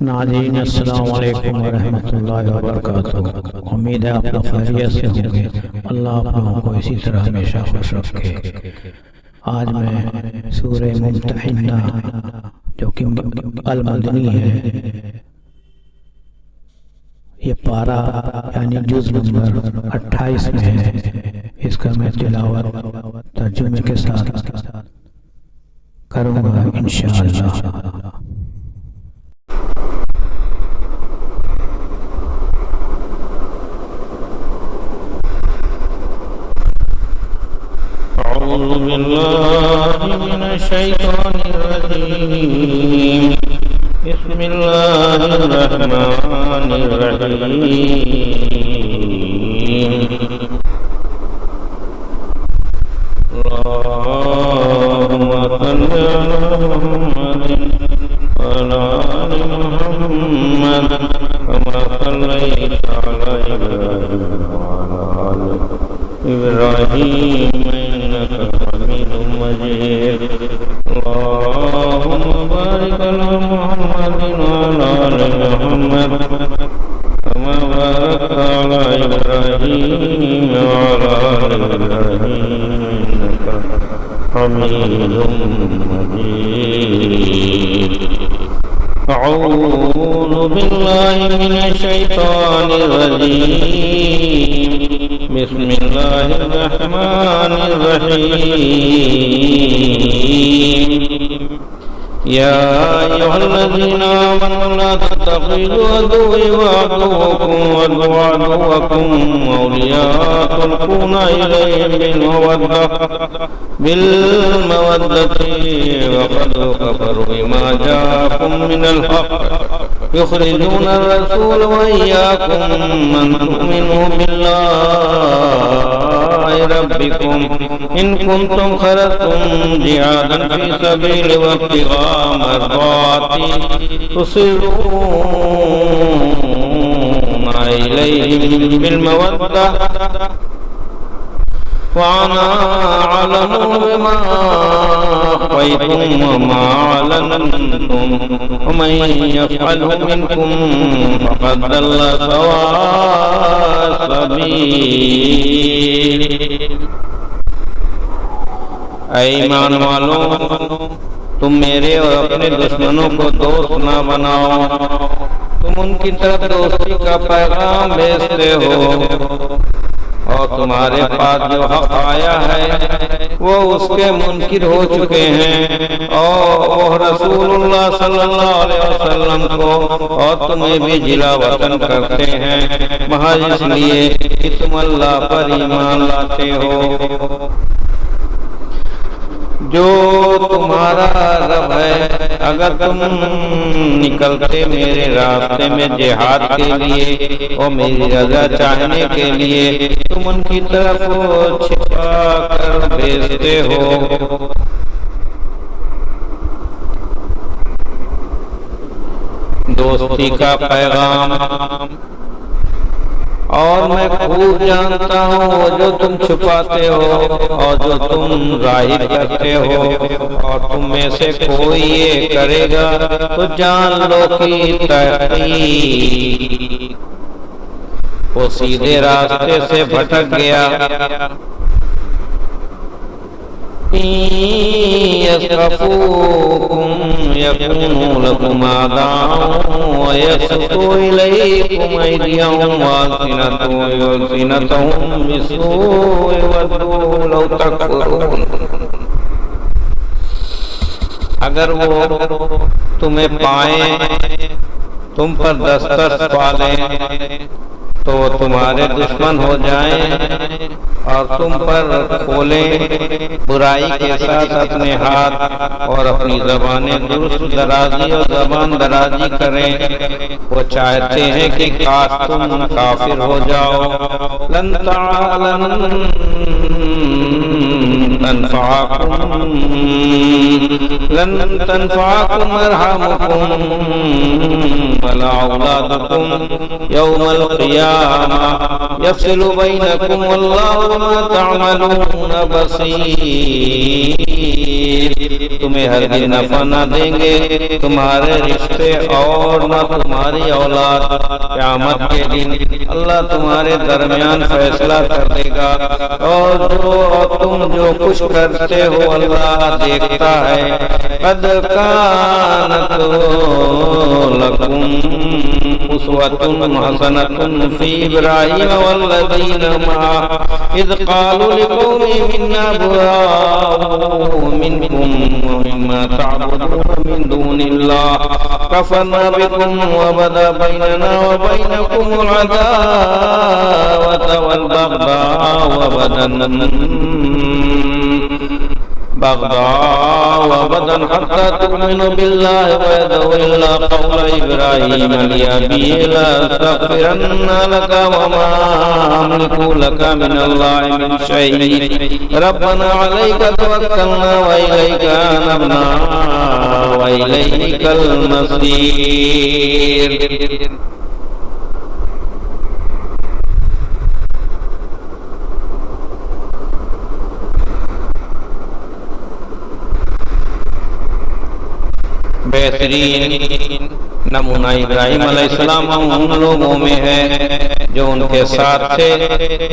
ناظرین السلام علیکم ورحمۃ اللہ وبرکاتہ۔ امید ہے آپ لوگ خیریت سے ہوں گے۔ اللہ آپ لوگوں کو اسی طرح ہمیشہ خوش رکھے۔ آج میں سورہ ممتحنہ جو کہ المدنی ہے، یہ پارہ یعنی جز نمبر 28 میں ہے، اس کا میں تلاوت ترجمے کے ساتھ کروں گا انشاءاللہ۔ أعوذ بالله من الشيطان الرجيم بسم الله الرحمن الرحيم اللهم صل على محمد وعلى آل محمد كما صليت على إبراهيم وعلى آل إبراهيم إنك حميد مجيد اللهم بارك على محمد وعلى آل محمد كما باركت على إبراهيم وعلى آل إبراهيم إنك حميد مجيد أعوذ بالله من الشيطان الرجيم بسم الله الرحمن الرحيم يا أيها الذين آمنوا لا تتخذوا عدوي وعدوكم وعدوكم أولياء تلقون إليهم بالمودة وقد كفروا بما جاءكم من الحق يخرجون الرسول وإياكم من تؤمنوا بالله ربكم إن كنتم خرجتم جهادا في سبيلي وابتغاء مرضاتي تصرون إليهم بالمودة وأنا أعلم بما أخفيتم وما أعلنتم ومن يفعله منكم فقد ضل سواء السبيل۔ اے ایمان والوں، تم میرے اور اپنے دشمنوں کو دوست نہ بناؤ، تم ان کی طرف دوستی کا پیغام بھیجتے ہو اور تمہارے پاس جو حق آیا ہے وہ اس کے منکر ہو چکے ہیں، اور وہ رسول اللہ صلی اللہ علیہ وسلم کو اور تمہیں بھی جلا وطن کرتے ہیں محض اس لیے کہ تم اللہ پر ایمان لاتے ہو۔ جو تمہارا رب ہے، اگر تم نکلتے میرے راستے میں جہاد کے لیے اور میری رضا چاہنے کے لیے، تم ان کی طرف چھپا کر بھیجتے ہو۔ دوستی کا پیغام، اور میں خوب جانتا ہوں وہ جو تم چھپاتے ہو اور جو تم ظاہر کرتے ہو، اور تم میں سے کوئی یہ کرے گا تو جان لو کہ تحقیق وہ سیدھے راستے سے بھٹک گیا۔ يَسْخَفُوكُمْ يَكُونُوا لَكُمْ أَعْدَاءً وَيَبْسُطُوا إِلَيْكُمْ أَيْدِيَهُمْ وَأَلْسِنَتَهُم بِالسُّوءِ وَدُّوا لَوْ تَكْفُرُونَ۔ اگر وہ تمہیں پائیں، تم پر دسترس پالیں تو وہ تمہارے دشمن ہو جائیں اور تم پر کھولیں برائی کے ساتھ اپنے ہاتھ اور اپنی زبانیں درست درازی اور زبان درازی کریں۔ وہ چاہتے ہیں کہ کاش تم کافر ہو جاؤ۔ لن تنفعكم أرحامكم ولا أولادكم يوم القيامة يفصل بينكم والله بما تعملون بصير۔ تمہیں ہرگز نفع نہ دیں گے تمہارے رشتے اور نہ تمہاری اولاد۔ قیامت کے دن اللہ تمہارے درمیان فیصلہ کر دے گا، اور تم جو کچھ کرتے ہو اللہ دیکھتا ہے۔ قد كانت لكم أسوة حسنة في إبراهيم والذين معه إذ قالوا لقومهم إنا براء منكم ومما تعبدون من دون الله كفرنا بكم وبدا بيننا وبينكم العداوة والبغضاء وابدا حتى تؤمنوا بالله وحده إلا قول إبراهيم لأبيه لأستغفرن لك وما أملك لك من الله من شيء ربنا عليك توكلنا وإليك أنبنا وإليك المصير۔ بہترین نمونہ ابراہیم علیہ السلام ان لوگوں میں ہے جو ان کے ساتھ تھے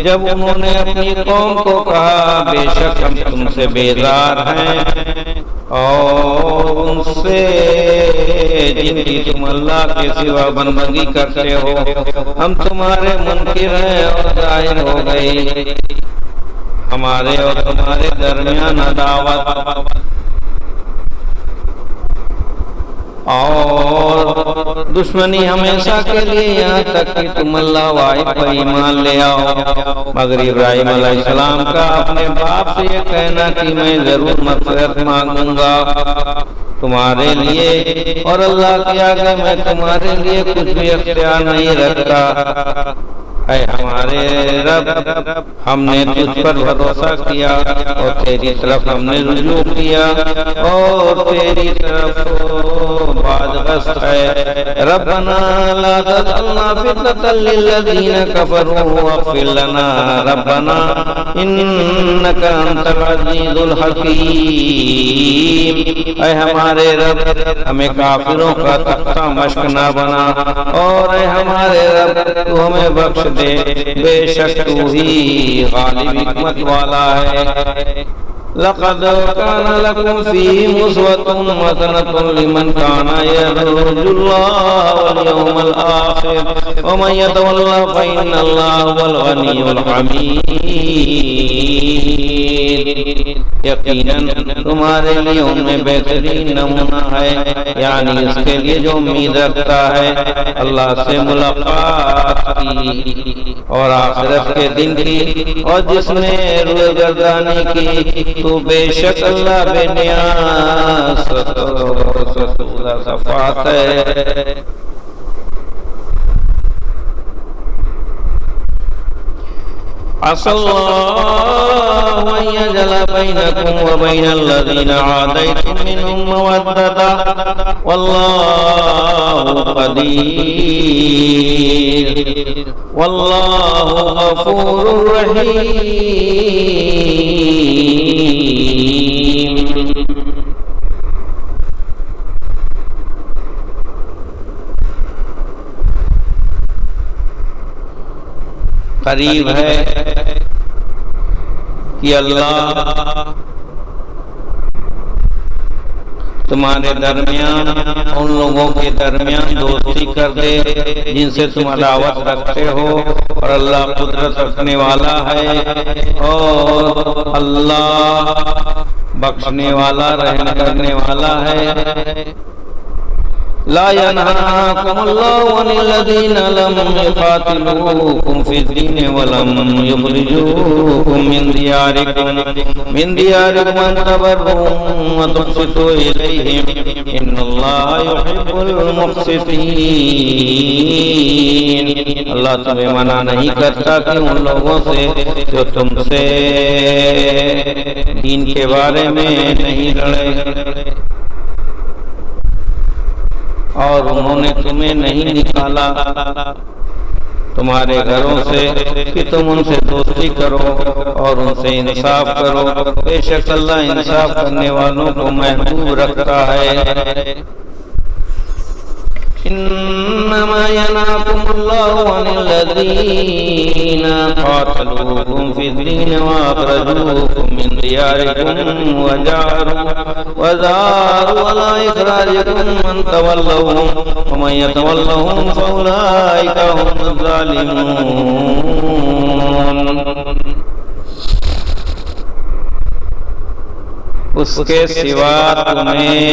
جب انہوں نے اپنی قوم کو کہا بے شک ہم تم سے بیزار ہیں اور ان سے جن کی تم اللہ کے سوا بندگی کرتے ہو، ہم تمہارے منکر ہیں اور ظاہر ہو گئی ہمارے اور تمہارے درمیان عداوت اور دشمنی ہمیشہ کے لیے یہاں تک کہ تم اللہ واحد پر ایمان لے آؤ۔ مگر ابراہیم علیہ السلام کا اپنے باپ سے یہ کہنا کہ میں ضرور مغفرت مانگوں گا تمہارے لیے، اور اللہ کے آگے میں تمہارے لیے کچھ بھی اختیار نہیں رکھتا۔ اے ہمارے رب، ہم نے تجھ پر بھروسہ کیا اور تیری طرف ہم نے رجوع کیا اور تیری طرف بازگشت ہے۔ ربنا لا تجعلنا فتنة للذین کفروا واغفر لنا ربنا انک انت العزیز الحکیم۔ اے ہمارے رب، ہمیں کافروں کا تختہ مشق نہ بنا، اور اے ہمارے رب تو ہمیں بخش دے، بے شک تو ہی غالب حکمت والا ہے۔ لقد كان لكم فيهم أسوة حسنة لمن كان يرجو الله واليوم الآخر ومن يتولى فإن الله هو الغني الحميد۔ یقیناً تمہارے لیے ان میں بہترین نمونہ ہے، یعنی اس کے لیے جو امید رکھتا ہے اللہ سے ملاقات کی اور آخرت کے دن کی، اور جس نے روئے گردانی کی، تو بے شک اللہ بے نیاز صفات ہے۔ عسى الله أن يجعل بينكم وبين الذين عاديتم منهم مودة والله قدير والله غفور رحيم۔ قریب ہے کہ اللہ تمہارے درمیان ان لوگوں کے درمیان دوستی کر دے جن سے تم عداوت رکھتے ہو، اور اللہ قدرت رکھنے والا ہے اور اللہ بخشنے والا رحم کرنے والا ہے۔ لا ينهاكم الله عن الذين لم يقاتلوكم في الدين ولم يخرجوكم من دياركم أن تبروهم وتقسطوا إليهم إن الله يحب المقسطين۔ اللہ تمہیں منع نہیں کرتا کہ ان لوگوں سے جو تم سے دین کے بارے میں نہیں لڑے اور انہوں نے تمہیں نہیں نکالا، تمہارے گھروں سے کہ تم ان سے دوستی کرو اور ان سے انصاف کرو، بے شک اللہ انصاف کرنے والوں کو محبوب رکھتا ہے۔ انما ينهاكم الله عن الذين قاتلوكم في الدين واخرجوكم من دياركم وظاهروا على اخراجكم من تولوهم ومن يتولهم فاولئك هم الظالمون۔ اس کے سوا تمہیں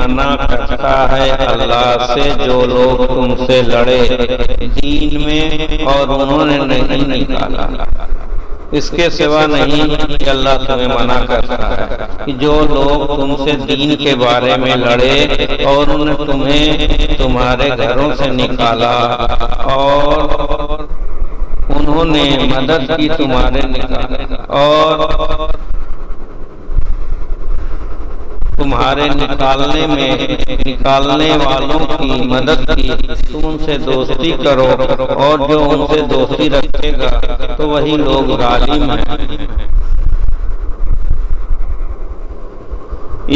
منع کرتا ہے اللہ سے جو لوگ تم سے لڑے دین میں اور انہوں نے نہیں نکالا۔ اس کے سوا نہیں کہ اللہ تمہیں منع کرتا ہے کہ جو لوگ تم سے دین کے بارے میں لڑے اور انہوں نے تمہیں تمہارے گھروں سے نکالا اور انہوں نے مدد کی تمہارے نکالے اور تمہارے نکالنے والوں کی مدد کی، تم ان سے دوستی کرو اور جو ان سے دوستی رکھے گا تو وہی لوگ ظالم ہیں۔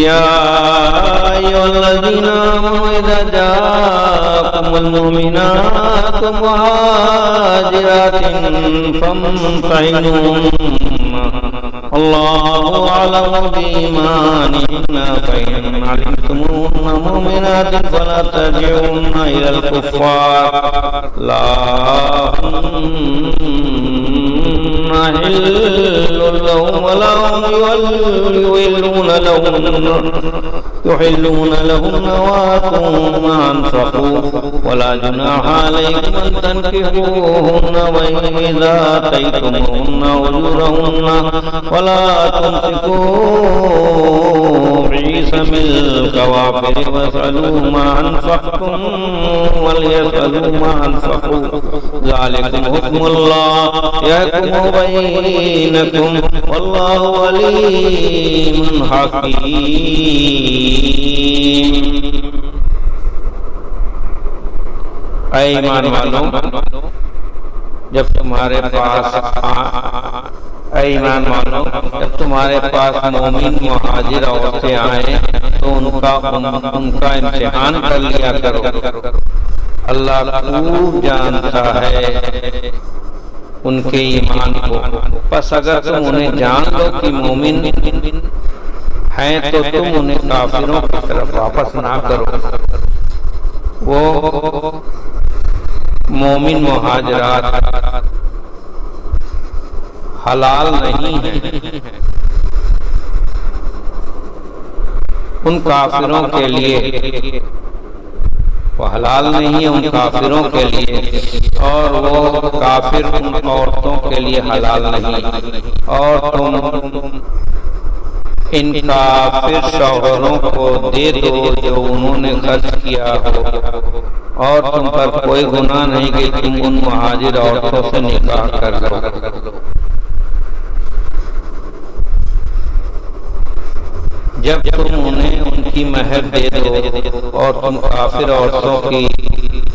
یا ایھا الذین آمنوا اذا جاءکم المؤمنات مہاجرات فامتحنوہن اللہ اعلم بإیمانہن فإن علمتموہن مؤمنات فلا ترجعوہن إلی الکفار لا حل لهم ولا هم يحلون لهم وآتوهم ما أنفقوا ولا جناح عليكم أن تنكحوهن وإذا آتيتموهن أجورهن ولا تمسكوا بعصم الكوافر واسألوا ما أنفقتم وليسألوا ما أنفقوا ذلكم حكم الله يحكم بينكم والله عليم حكيم۔ اے ایمان والوں، جب تمہارے پاس مومن مہاجر عورتیں آئیں تو ان کا امتحان کر لیا کرو، اللہ خوب جانتا ہے ان کے ایمان کو۔ پس اگر تم انہیں جان لو کہ مومن ہیں تو تم انہیں کافروں کی طرف واپس نہ کرو۔ وہ مومن مہاجرات حلال نہیں ہیں ان کافروں کے لیے، وہ حلال نہیں ہے ان کافروں کے لیے، اور وہ کافر ان عورتوں کے لیے حلال نہیں، اور تم ان کافر شوہروں کو دے دو جو انہوں نے خرچ کیا ہو، اور تم پر کوئی گناہ نہیں کہ تم ان مہاجر عورتوں سے نکاح کر لو۔ جب تم انہیں ان کی مہر دے دو اور تم کافر عورتوں کی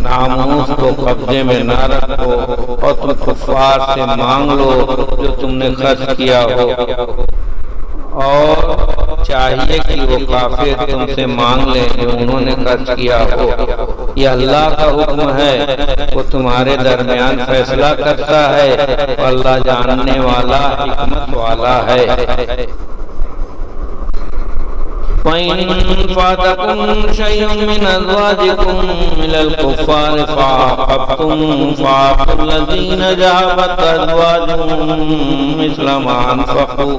ناموس کو قبضے میں نہ رکھو اور تم کفار سے مانگ لو جو تم نے خرچ کیا ہو، اور چاہیے کہ وہ کافر تم سے مانگ لیں جو انہوں نے خرچ کیا ہو۔ یہ اللہ کا حکم ہے، وہ تمہارے درمیان فیصلہ کرتا ہے، اللہ جاننے والا حکمت والا ہے۔ وَإِن فَاتَكُمْ شَيْءٌ مِّنْ أَزْوَاجِكُمْ إِلَى الْكُفَّارِ فَعَاقَبْتُمْ فَاعْفُوا الَّذِينَ ذَهَبَتْ أَزْوَاجُهُم مِّثْلَ مَا أَنفَقُوا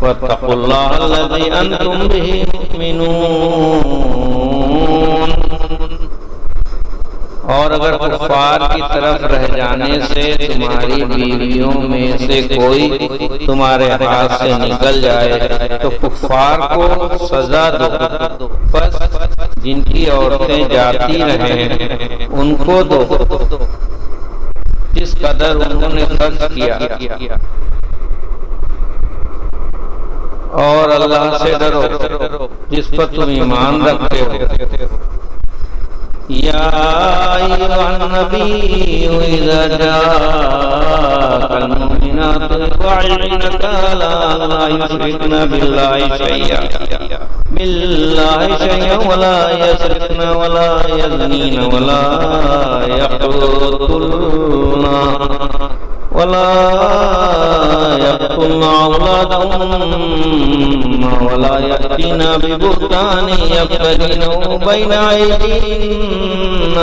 وَاتَّقُوا اللَّهَ الَّذِي أَنتُم بِهِ مُؤْمِنُونَ۔ اور اگر کفار کی طرف رہ جانے سے تمہاری بیویوں میں سے کوئی تمہارے ہاتھ سے نکل جائے تو کفار کو سزا دو، بس جن کی عورتیں جاتی رہیں ان کو دو جس قدر انہوں نے خرچ کیا، اور اللہ سے ڈرو جس پر تم ایمان رکھتے ہو۔ یا ایھا النبی اذا جاءک المؤمنات یبايعنک علی لا یشرکن باللہ شیئا ولا یسرقن ولا یزنین ولا يقتلن أولادهن ولا يأتين ببهتان يفترينه بين أيديهن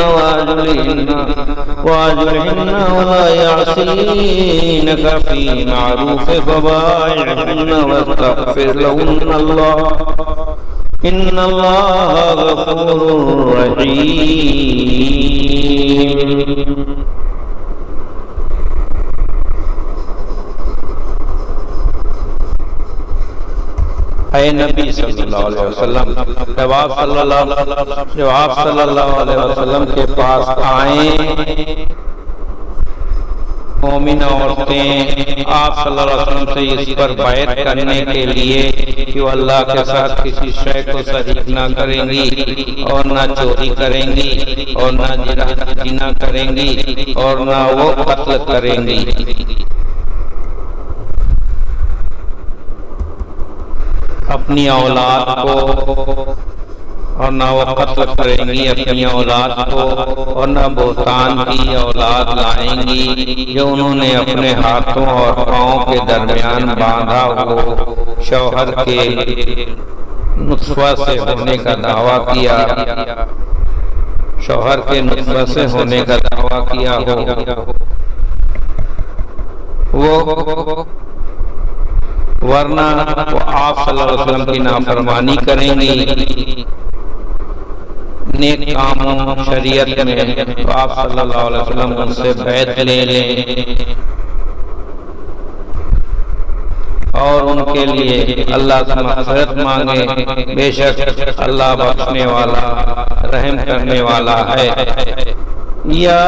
وأرجلهن ولا يعصينك في معروف فبايعهن واستغفر لهن الله إن الله غفور رحيم. اے نبی صلی اللہ علیہ وسلم، جب آپ صلی اللہ علیہ وسلم کے پاس آئیں مومن عورتیں آپ صلی اللہ علیہ وسلم سے اس پر بیعت کرنے کے لیے کہ وہ اللہ کے ساتھ کسی شے کو شریک نہ کریں گی اور نہ چوری کریں گی اور نہ زنا کریں گی اور نہ وہ قتل کریں گی، اپنی اولاد کو، اور نہ وہ قتل کریں گی اپنی اولاد کو، اور نہ بہتان کی اولاد لائیں گی جو انہوں نے اپنے ہاتھوں اور پاؤں کے درمیان باندھا ہو شوہر کے نطفہ سے ہونے کا دعویٰ کیا، شوہر کے نطفہ سے ہونے کا دعویٰ کیا ہو، وہ ورنہ وہ آپ صلی اللہ علیہ وسلم کی نافرمانی کریں گی نیک کاموں شریعت میں، تو آپ صلی اللہ علیہ وسلم ان سے بیعت لے لیں اور ان کے لیے اللہ سے مغفرت مانگیں، بے شک اللہ بخشنے والا رحم کرنے والا ہے۔ یا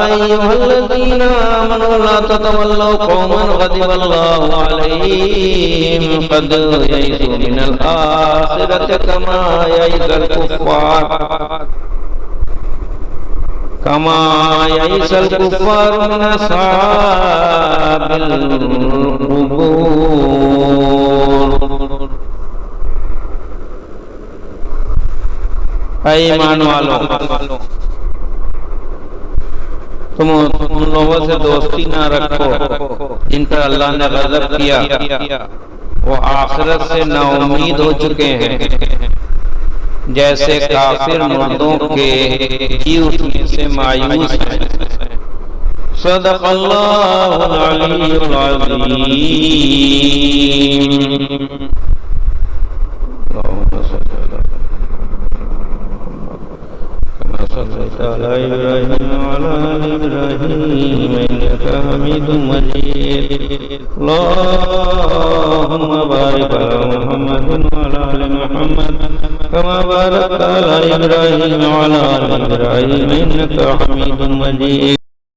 ایھا الذین آمنوا لا تتولوا قوما غضب اللہ علیہم قد یئسوا من الآخرۃ کما یئس الکفار من اصحاب القبور۔ اے ایمان والوں، تم ان لوگوں سے دوستی نہ رکھو جن پر اللہ نے غضب کیا، وہ آخرت سے نا امید ہو چکے ہیں، جیسے کافر مردوں کے جی اٹھنے سے مایوس ہیں۔ صدق اللہ العلی العظیم۔ صليت على إبراهيم وعلى آل إبراهيم إنك حميد مجيد، اللهم بارك على محمد وعلى آل محمد كما باركت على إبراهيم وعلى آل إبراهيم إنك حميد مجيد۔